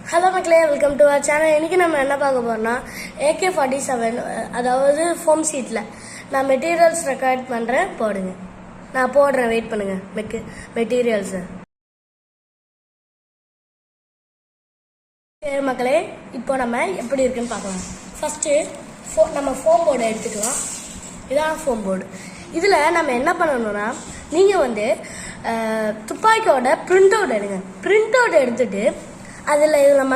Hello மக்களே, welcome to our channel. இன்றைக்கி நம்ம என்ன பார்க்க போகிறோம்னா AK-47, அதாவது ஃபோம் ஷீட்டில் நான் மெட்டீரியல்ஸ் ரெக்கார்ட் பண்ணுறேன். போடுங்க, நான் போடுறேன், வெயிட் பண்ணுங்கள். மெட்டீரியல்ஸு சரி மக்களே, இப்போ நம்ம எப்படி இருக்குன்னு பார்க்கலாம். ஃபஸ்ட்டு நம்ம ஃபோம் போர்டை எடுத்துக்கலாம். இதான் ஃபோம் போர்டு. இதில் நம்ம என்ன பண்ணணும்னா, நீங்கள் துப்பாக்கியோட பிரிண்ட் அவுட் எடுங்க. பிரிண்ட் அவுட் எடுத்துகிட்டு அதில் இதில்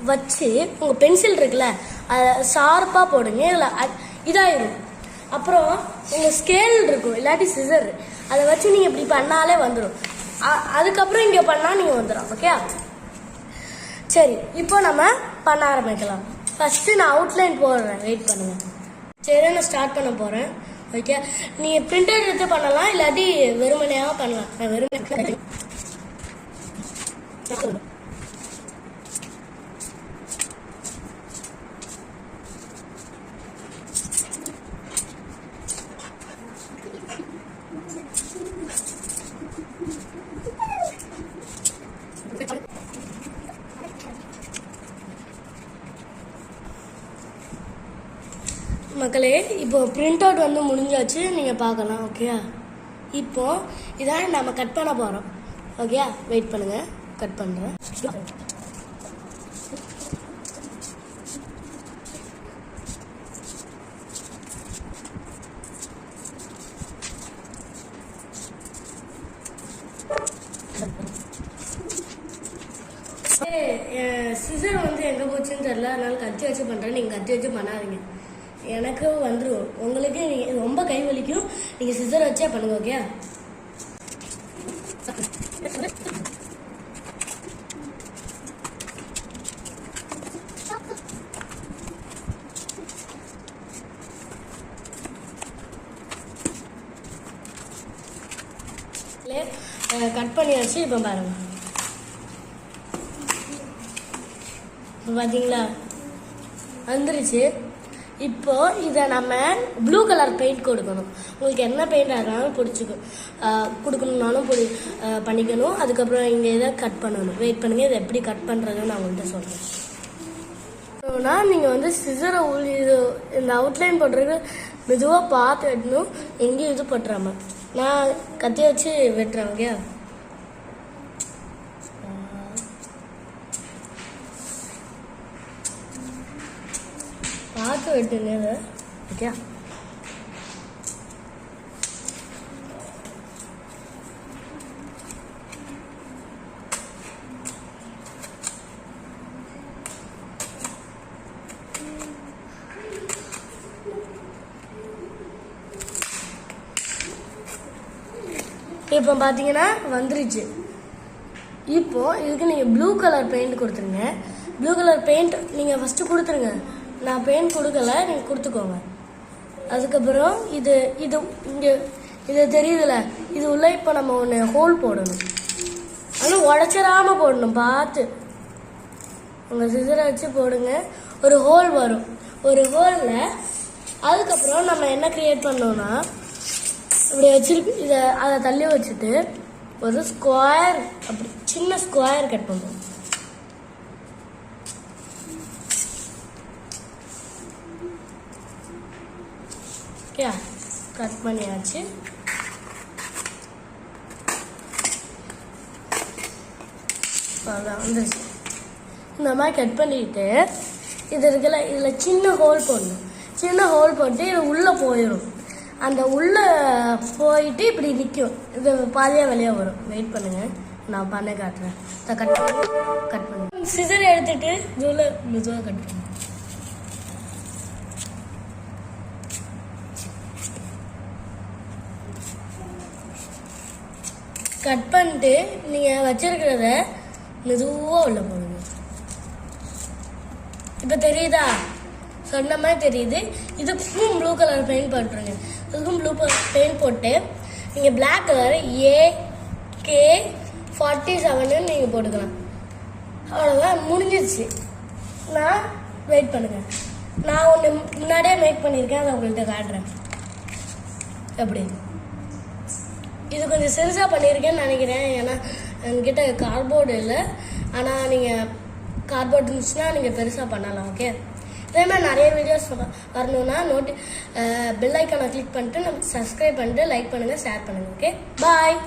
வச்சு உங்கள் பென்சில் இருக்குல்ல, அதை ஷார்ப்பாக போடுங்க. இதில் இதாயிரும். அப்புறம் உங்கள் ஸ்கேல் இருக்கும், இல்லாட்டி சிசர், அதை வச்சு நீங்கள் இப்படி பண்ணாலே வந்துடும். அதுக்கப்புறம் இங்கே பண்ணால் நீங்கள் வந்துடும். ஓகே, சரி. இப்போ நம்ம பண்ண ஆரம்பிக்கலாம். ஃபஸ்ட்டு நான் அவுட்லைன் போடுறேன், வெயிட் பண்ணுங்கள். சரி, நான் ஸ்டார்ட் பண்ண போகிறேன். ஓகே, நீங்கள் பிரிண்டர் எடுத்து பண்ணலாம், இல்லாட்டி வெறுமனையாக பண்ணலாம். நான் வெறுமனை மக்களே, இப்போ பிரிண்ட் அவுட் முடிஞ்சாச்சு, நீங்கள் பார்க்கலாம். ஓகே, இப்போ இதான் நம்ம கட் பண்ண போகிறோம். ஓகே, வெயிட் பண்ணுங்கள், கட் பண்ணுறேன். சிசர் எங்கே போச்சுன்னு தெரியல, அதனால கத்தி வச்சு பண்ணுறேன். நீங்கள் கத்தி வச்சு பண்ணாதீங்க, எனக்கு வந்துடும். உங்களுக்கு ரொம்ப கை வலிக்கும், நீங்கள் சிசர் வச்சே பண்ணுங்க. ஓகே, கட் பண்ணியாச்சு. இப்போ பாருங்க, இப்போ பார்த்தீங்களா வந்துருச்சு. இப்போ இதை நம்ம ப்ளூ கலர் பெயிண்ட் கொடுக்கணும். உங்களுக்கு என்ன பெயிண்ட் ஆனாலும் கொடுக்கணுன்னாலும் பண்ணிக்கணும். அதுக்கப்புறம் இங்கே இதை கட் பண்ணணும். வெயிட் பண்ணுங்கள், இதை எப்படி கட் பண்ணுறதுன்னு நான் உங்கள்கிட்ட சொல்கிறேன். நீங்கள் சிசரை இந்த அவுட்லைன் போடுறது மெதுவாக பார்த்து வெட்டணும். எங்கேயும் இது பட்டுறாம. நான் கத்தி வச்சு வெட்டுறேன். ஓகே, பார்த்து வெட்டுங்க. ஓகே, இப்போ பார்த்தீங்கன்னா வந்துருச்சு. இப்போ இதுக்கு நீங்கள் ப்ளூ கலர் பெயிண்ட் கொடுத்துருங்க. ப்ளூ கலர் பெயிண்ட் நீங்கள் ஃபஸ்ட்டு கொடுத்துருங்க. நான் பெயிண்ட் கொடுக்கல, நீங்கள் கொடுத்துக்கோங்க. அதுக்கப்புறம் இது இங்கே இது தெரியுதுல, இது உள்ள இப்போ நம்ம ஒன்று ஹோல் போடணும். ஆனால் உடச்சிடாமல் போடணும், பார்த்து உங்கள் சிசரை வச்சு போடுங்க. ஒரு ஹோல் வரும். ஒரு ஹோலில் அதுக்கப்புறம் நம்ம என்ன க்ரியேட் பண்ணோம்னா, இப்படி வச்சிருக்கு, அதை தள்ளி வச்சுட்டு ஒரு ஸ்கொயர், அப்படி சின்ன ஸ்கொயர் கட் பண்ணுவோம். ஓகே, கட் பண்ணியாச்சு. அதான் வந்துருச்சு. இந்த மாதிரி கட் பண்ணிட்டு இது இருக்குல்ல, இதில் சின்ன ஹோல் போடணும். சின்ன ஹோல் போட்டு இது உள்ளே போயிடும். அந்த உள்ளே போயிட்டு இப்படி நிற்கும். இது பாதியாக வெளியே வரும். வெயிட் பண்ணுங்கள், நான் பண்ண காட்டுறேன். கட் பண்ணு. சிசர் எடுத்துட்டு இதுல மெதுவாக கட் பண்ணு. கட் பண்ணிட்டு நீங்கள் வச்சிருக்கிறத மெதுவாக உள்ள போடுங்க. இப்போ தெரியுதா? சொன்ன மாதிரி தெரியுது. இதுக்கும் ப்ளூ கலர் பெயிண்ட் போட்டுருங்க. இதுக்கும் ப்ளூ கலர் பெயிண்ட் போட்டு நீங்கள் பிளாக் கலர் AK-47 நீங்கள் போட்டுக்கலாம். அவ்வளோதான், முடிஞ்சிருச்சு. நான் வெயிட் பண்ணுங்கள், நான் ஒன்று முன்னாடியே மேக் பண்ணியிருக்கேன், அதை உங்கள்கிட்ட காட்டுறேன். எப்படி இது கொஞ்சம் சிறுசாக பண்ணியிருக்கேன்னு நினைக்கிறேன். ஏன்னா என்கிட்ட கார்ட்போர்டு இல்லை. ஆனால் நீங்கள் கார்ட்போர்ட் இருந்துச்சுன்னா நீங்கள் பெருசாக பண்ணலாம். ஓகே, இதே மாதிரி நிறைய வீடியோஸ் வரணும்னா பெல் ஐக்கானை கிளிக் பண்ணிட்டு நம்ம சப்ஸ்கிரைப் பண்ணிட்டு லைக் பண்ணுங்கள், ஷேர் பண்ணுங்கள். ஓகே, பாய்.